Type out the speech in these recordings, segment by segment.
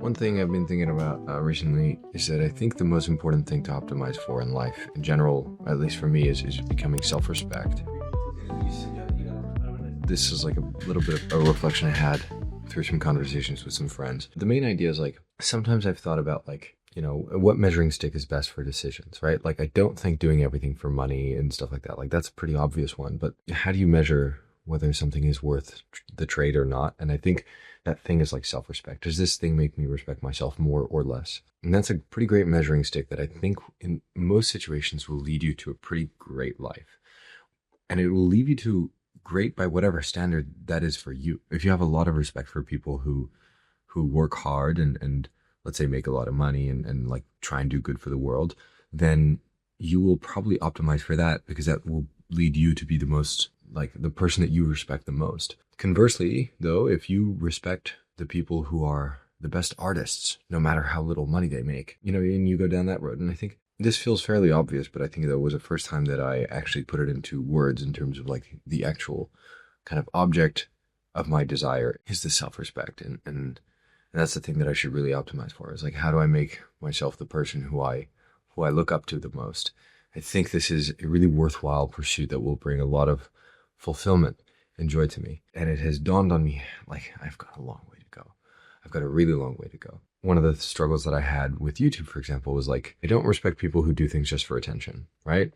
One thing I've been thinking about recently is that I think the most important thing to optimize for in life, in general, at least for me, is becoming self-respect. This is like a little bit of a reflection I had through some conversations with some friends. The main idea is like, sometimes I've thought about like, what measuring stick is best for decisions, right? Like, I don't think doing everything for money and stuff like that, like that's a pretty obvious one, but how do you measure whether something is worth the trade or not? And I think that thing is like self-respect. Does this thing make me respect myself more or less? And that's a pretty great measuring stick that I think in most situations will lead you to a pretty great life. And it will lead you to great by whatever standard that is for you. If you have a lot of respect for people who work hard and let's say make a lot of money and like try and do good for the world, then you will probably optimize for that, because that will lead you to be the most, like, the person that you respect the most. Conversely, though, if you respect the people who are the best artists, no matter how little money they make, and you go down that road. And I think this feels fairly obvious, but I think that was the first time that I actually put it into words in terms of like the actual kind of object of my desire is the self-respect. And that's the thing that I should really optimize for, is like, how do I make myself the person who I look up to the most? I think this is a really worthwhile pursuit that will bring a lot of fulfillment and joy to me. And it has dawned on me, like, I've got a long way to go. I've got a really long way to go. One of the struggles that I had with YouTube, for example, was like, I don't respect people who do things just for attention, right?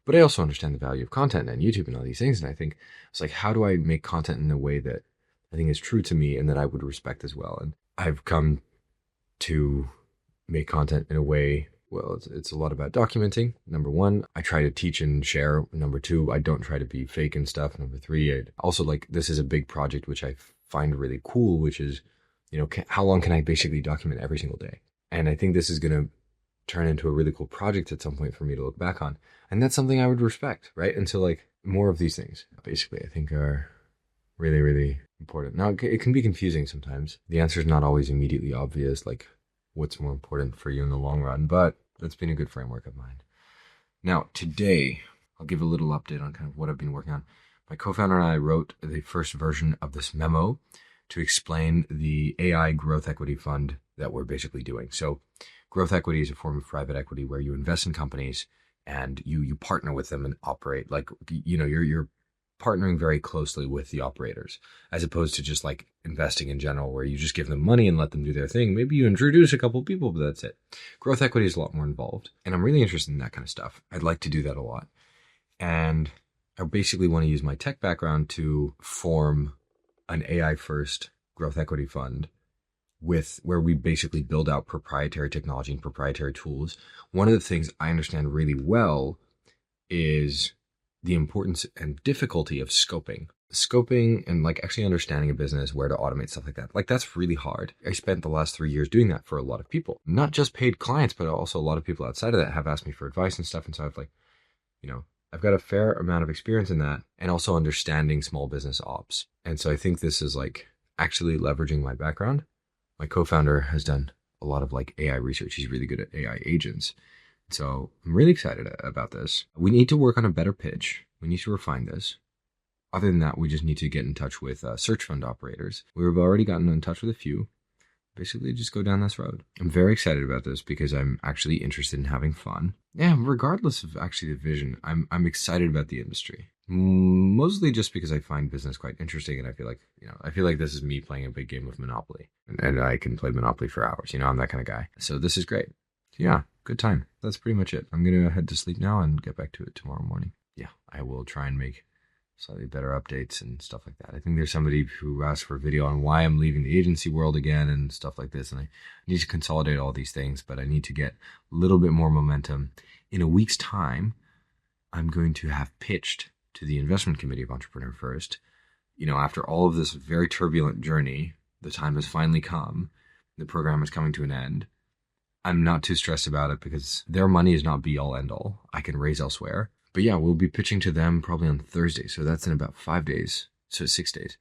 But I also understand the value of content and YouTube and all these things. And I think it's like, how do I make content in a way that I think is true to me and that I would respect as well? And I've come to make content in a way, well, it's a lot about documenting. Number one, I try to teach and share. Number two, I don't try to be fake and stuff. Number three, I also, like, this is a big project, which I find really cool, which is, how long can I basically document every single day? And I think this is going to turn into a really cool project at some point for me to look back on. And that's something I would respect, right? And so, like, more of these things, basically, I think are really, really important. Now, it can be confusing sometimes. The answer is not always immediately obvious, like what's more important for you in the long run, but that's been a good framework of mine. Now, today, I'll give a little update on kind of what I've been working on. My co-founder and I wrote the first version of this memo to explain the AI growth equity fund that we're basically doing. So growth equity is a form of private equity where you invest in companies and you partner with them and operate like, you're partnering very closely with the operators, as opposed to just like investing in general, where you just give them money and let them do their thing. Maybe you introduce a couple of people, but that's it. Growth equity is a lot more involved, and I'm really interested in that kind of stuff. I'd like to do that a lot. And I basically want to use my tech background to form an AI first growth equity fund where we basically build out proprietary technology and proprietary tools. One of the things I understand really well is the importance and difficulty of scoping and like actually understanding a business, where to automate, stuff like that. Like, that's really hard. I spent the last 3 years doing that for a lot of people, not just paid clients, but also a lot of people outside of that have asked me for advice and stuff. And so I've like, I've got a fair amount of experience in that, and also understanding small business ops. And so I think this is like actually leveraging my background. My co-founder has done a lot of like AI research. He's really good at AI agents. So I'm really excited about this. We need to work on a better pitch. We need to refine this. Other than that, we just need to get in touch with search fund operators. We've already gotten in touch with a few. Basically, just go down this road. I'm very excited about this because I'm actually interested in having fun. Yeah, regardless of actually the vision, I'm excited about the industry. Mostly just because I find business quite interesting, and I feel like this is me playing a big game of Monopoly, and I can play Monopoly for hours. I'm that kind of guy. So this is great. So yeah, good time. That's pretty much it. I'm gonna head to sleep now and get back to it tomorrow morning. Yeah, I will try and make slightly better updates and stuff like that. I think there's somebody who asked for a video on why I'm leaving the agency world again and stuff like this, and I need to consolidate all these things, but I need to get a little bit more momentum. In a week's time, I'm going to have pitched to the investment committee of Entrepreneur First. After all of this very turbulent journey, the time has finally come. The program is coming to an end. I'm not too stressed about it because their money is not be all end all. I can raise elsewhere. But yeah, we'll be pitching to them probably on Thursday. So that's in about 5 days. So 6 days.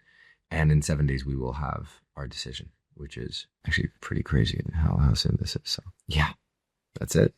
And in 7 days, we will have our decision, which is actually pretty crazy how soon this is. So yeah, that's it.